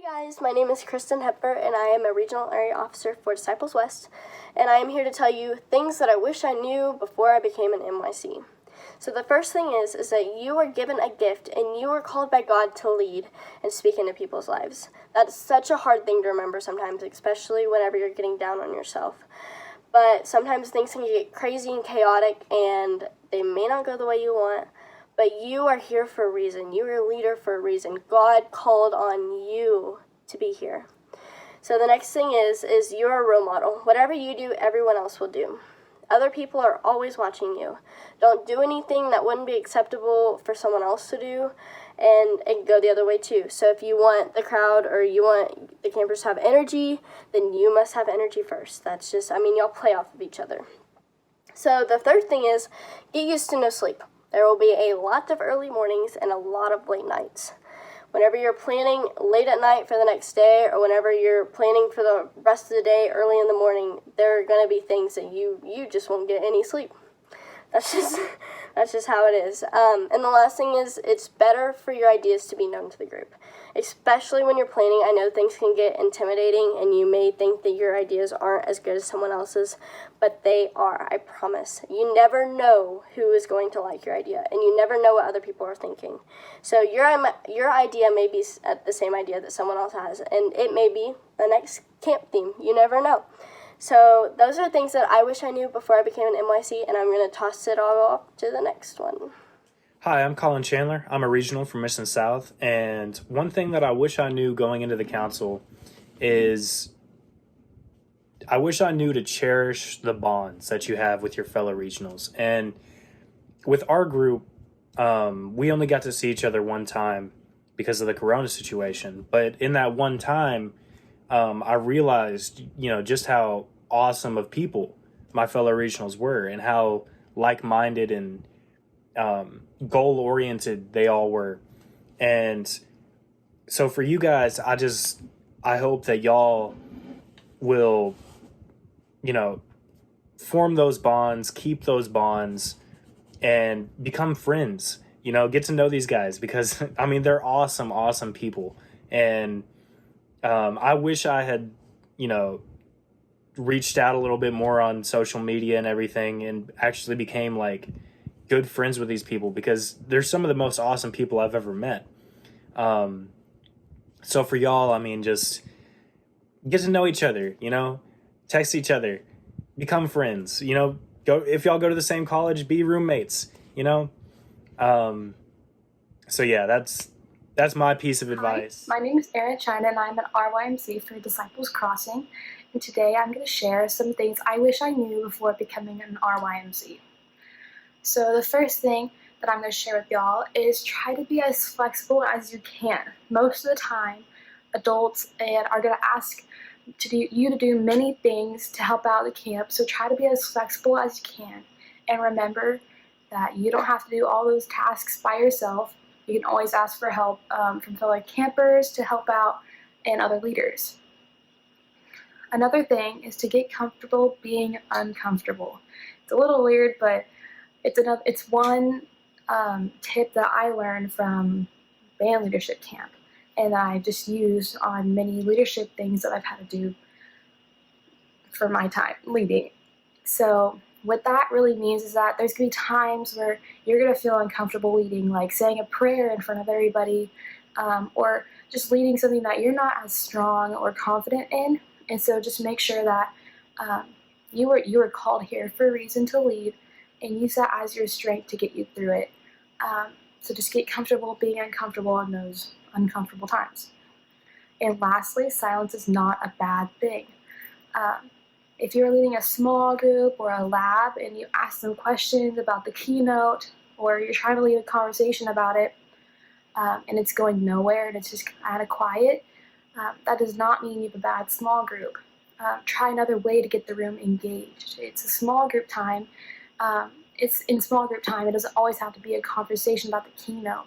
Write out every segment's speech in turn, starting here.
Hey guys, my name is Kristen Hepper and I am a Regional Area Officer for Disciples West, and I am here to tell you things that I wish I knew before I became an NYC. So the first thing is that you are given a gift and you are called by God to lead and speak into people's lives. That is such a hard thing to remember sometimes, especially whenever you're getting down on yourself. But sometimes things can get crazy and chaotic and they may not go the way you want. But you are here for a reason. You are a leader for a reason. God called on you to be here. So the next thing is you're a role model. Whatever you do, everyone else will do. Other people are always watching you. Don't do anything that wouldn't be acceptable for someone else to do, and go the other way too. So if you want the crowd or you want the campers to have energy, then you must have energy first. That's just, y'all play off of each other. So the third thing is get used to no sleep. There will be a lot of early mornings and a lot of late nights. Whenever you're planning late at night for the next day, or whenever you're planning for the rest of the day early in the morning, there are going to be things that you just won't get any sleep. That's just how it is. And the last thing is it's better for your ideas to be known to the group. Especially when you're planning, I know things can get intimidating and you may think that your ideas aren't as good as someone else's, but they are, I promise. You never know who is going to like your idea, and you never know what other people are thinking. So your idea may be the same idea that someone else has, and it may be the next camp theme. You never know. So those are things that I wish I knew before I became an NYC, and I'm going to toss it all off to the next one. Hi, I'm Colin Chandler. I'm a regional from Mission South, and one thing that I wish I knew going into the council is I wish I knew to cherish the bonds that you have with your fellow regionals. And with our group, we only got to see each other one time because of the corona situation. But in that one time, I realized, just how awesome of people my fellow regionals were and how like-minded and goal-oriented they all were. And so for you guys, I hope that y'all will, form those bonds, keep those bonds, and become friends. Get to know these guys because, they're awesome people. And I wish I had, reached out a little bit more on social media and everything and actually became good friends with these people because they're some of the most awesome people I've ever met. So for y'all, just get to know each other, text each other, become friends, if y'all go to the same college, be roommates, So yeah, that's my piece of advice. Hi, my name is Erin China and I'm at RYMC for Disciples Crossing. And today I'm going to share some things I wish I knew before becoming an RYMC. So the first thing that I'm going to share with y'all is try to be as flexible as you can. Most of the time, adults are going to ask you to do many things to help out the camp, so try to be as flexible as you can. And remember that you don't have to do all those tasks by yourself. You can always ask for help from fellow campers to help out and other leaders. Another thing is to get comfortable being uncomfortable. It's a little weird, but it's one tip that I learned from band leadership camp, and that I've just used on many leadership things that I've had to do for my time leading. So what that really means is that there's going to be times where you're going to feel uncomfortable leading, like saying a prayer in front of everybody, or just leading something that you're not as strong or confident in. And so just make sure that you were called here for a reason to lead, and use that as your strength to get you through it. So just get comfortable being uncomfortable in those uncomfortable times. And lastly, silence is not a bad thing. If you're leading a small group or a lab and you ask them questions about the keynote, or you're trying to lead a conversation about it, and it's going nowhere and it's just kind of quiet, that does not mean you have a bad small group. Try another way to get the room engaged. It's a small group time. It's in small group time. It doesn't always have to be a conversation about the keynote.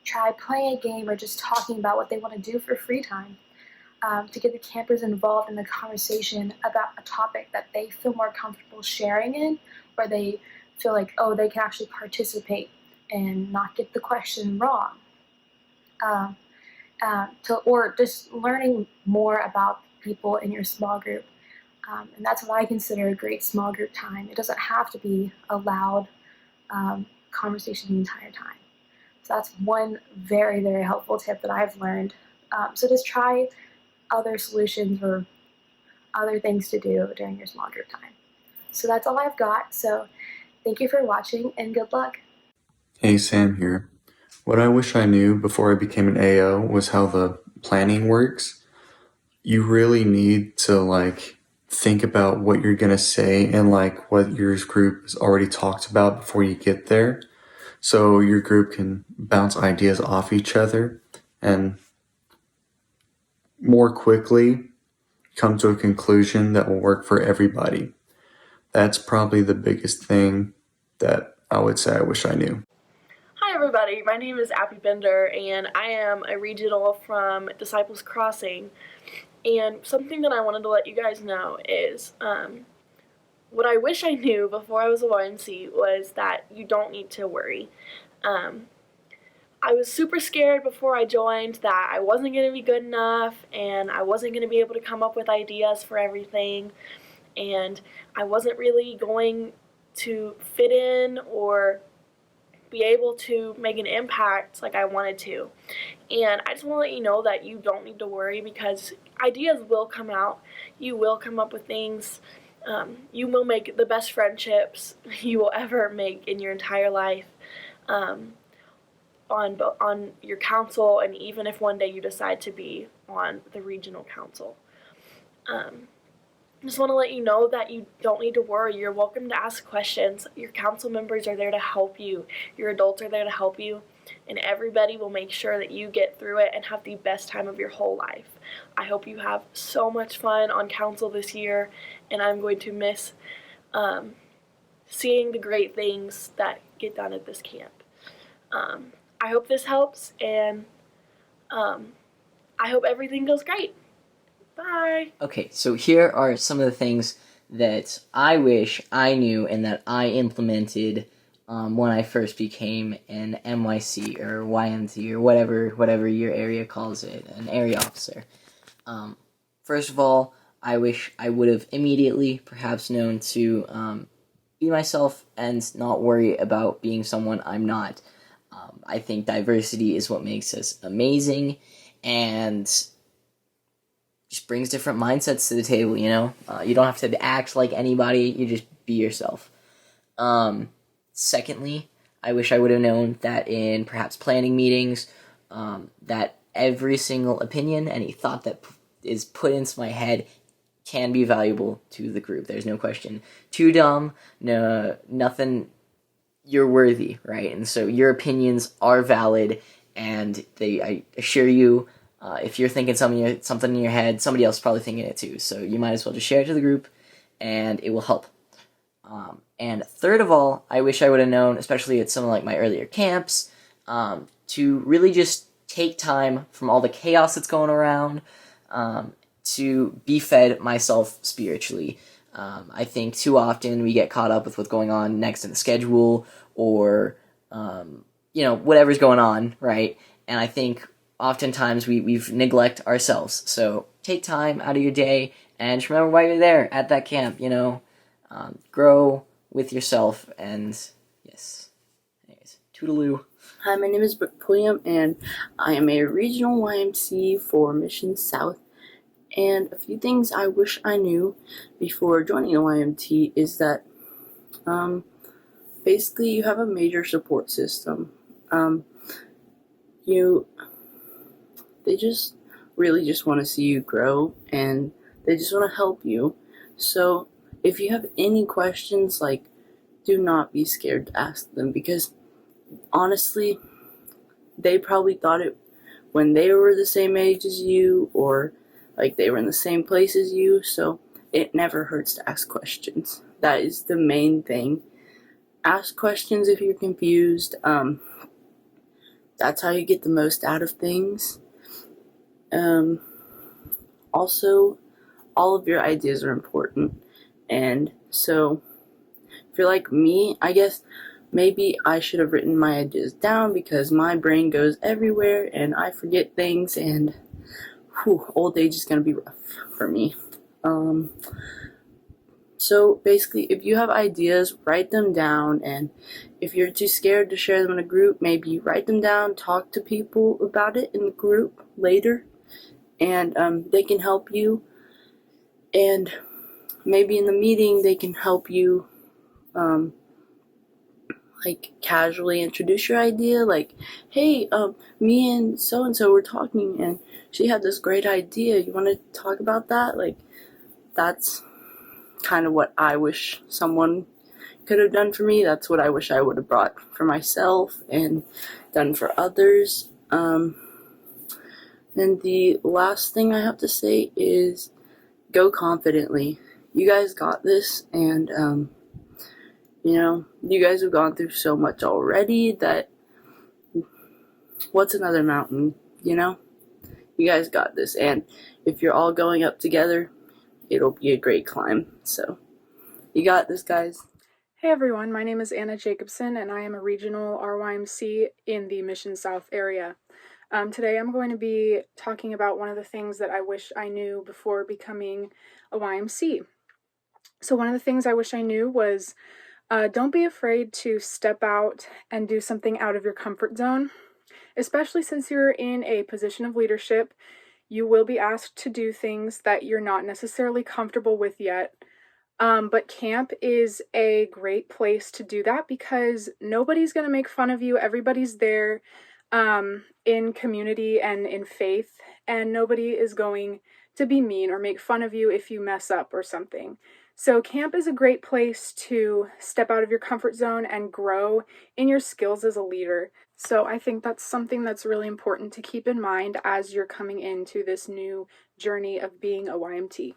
Try playing a game or just talking about what they want to do for free time, to get the campers involved in the conversation about a topic that they feel more comfortable sharing in, where they feel like, oh, they can actually participate and not get the question wrong. or just learning more about people in your small group. And that's what I consider a great small group time. It doesn't have to be a loud conversation the entire time. So that's one very, very helpful tip that I've learned. So just try other solutions or other things to do during your small group time. So that's all I've got. So thank you for watching and good luck. Hey, Sam here. What I wish I knew before I became an AO was how the planning works. You really need to think about what you're gonna say and what your group has already talked about before you get there. So your group can bounce ideas off each other and more quickly come to a conclusion that will work for everybody. That's probably the biggest thing that I would say I wish I knew. Hi everybody, my name is Appy Bender and I am a regional from Disciples Crossing, and something that I wanted to let you guys know is what I wish I knew before I was a YMC was that you don't need to worry. I was super scared before I joined that I wasn't going to be good enough and I wasn't going to be able to come up with ideas for everything, and I wasn't really going to fit in or be able to make an impact like I wanted to. And I just want to let you know that you don't need to worry, because ideas will come out. You will come up with things. You will make the best friendships you will ever make in your entire life on your council, and even if one day you decide to be on the regional council. Just want to let you know that you don't need to worry. You're welcome to ask questions. Your council members are there to help you. Your adults are there to help you. And everybody will make sure that you get through it and have the best time of your whole life. I hope you have so much fun on council this year, and I'm going to miss seeing the great things that get done at this camp. I hope this helps, and I hope everything goes great. Bye. Okay, so here are some of the things that I wish I knew and that I implemented when I first became an NYC or YMT or whatever your area calls it, an area officer. First of all, I wish I would have immediately perhaps known to be myself and not worry about being someone I'm not. I think diversity is what makes us amazing, and just brings different mindsets to the table, you know? You don't have to act like anybody, you just be yourself. Secondly, I wish I would have known that in perhaps planning meetings, that every single opinion, any thought that is put into my head can be valuable to the group. There's no question. Too dumb, no, nothing, you're worthy, right? And so your opinions are valid, and I assure you, if you're thinking something in your head, somebody else is probably thinking it too. So you might as well just share it to the group, and it will help. And third of all, I wish I would have known, especially at some of my earlier camps, to really just take time from all the chaos that's going around to be fed myself spiritually. I think too often we get caught up with what's going on next in the schedule, or whatever's going on, right? And I think oftentimes we've neglect ourselves. So take time out of your day and just remember why you're there at that camp, grow with yourself, and yes. Anyways, toodaloo. Hi, my name is Brooke Pulliam, and I am a regional YMC for Mission South. And a few things I wish I knew before joining the YMT is that basically you have a major support system. They just really just want to see you grow, and they just want to help you. So if you have any questions, do not be scared to ask them, because honestly, they probably thought it when they were the same age as you, or they were in the same place as you. So it never hurts to ask questions. That is the main thing. Ask questions if you're confused. That's how you get the most out of things. Also, all of your ideas are important, and so if you're like me, I guess maybe I should have written my ideas down because my brain goes everywhere and I forget things, and old age is going to be rough for me. So basically, if you have ideas, write them down, and if you're too scared to share them in a group, maybe write them down, talk to people about it in the group later, and they can help you, and maybe in the meeting they can help you like casually introduce your idea, like, hey, me and so were talking and she had this great idea, you want to talk about that? Like, that's kind of what I wish someone could have done for me. That's what I wish I would have brought for myself and done for others. And the last thing I have to say is go confidently. You guys got this, and you guys have gone through so much already that what's another mountain, You guys got this, and if you're all going up together, it'll be a great climb. So, you got this, guys. Hey everyone, my name is Anna Jacobson and I am a regional RYMC in the Mission South area. Today I'm going to be talking about one of the things that I wish I knew before becoming a YMC. So one of the things I wish I knew was don't be afraid to step out and do something out of your comfort zone, especially since you're in a position of leadership. You will be asked to do things that you're not necessarily comfortable with yet. But camp is a great place to do that because nobody's going to make fun of you. Everybody's there in community and in faith, and nobody is going to be mean or make fun of you if you mess up or something. So camp is a great place to step out of your comfort zone and grow in your skills as a leader. So I think that's something that's really important to keep in mind as you're coming into this new journey of being a YMT.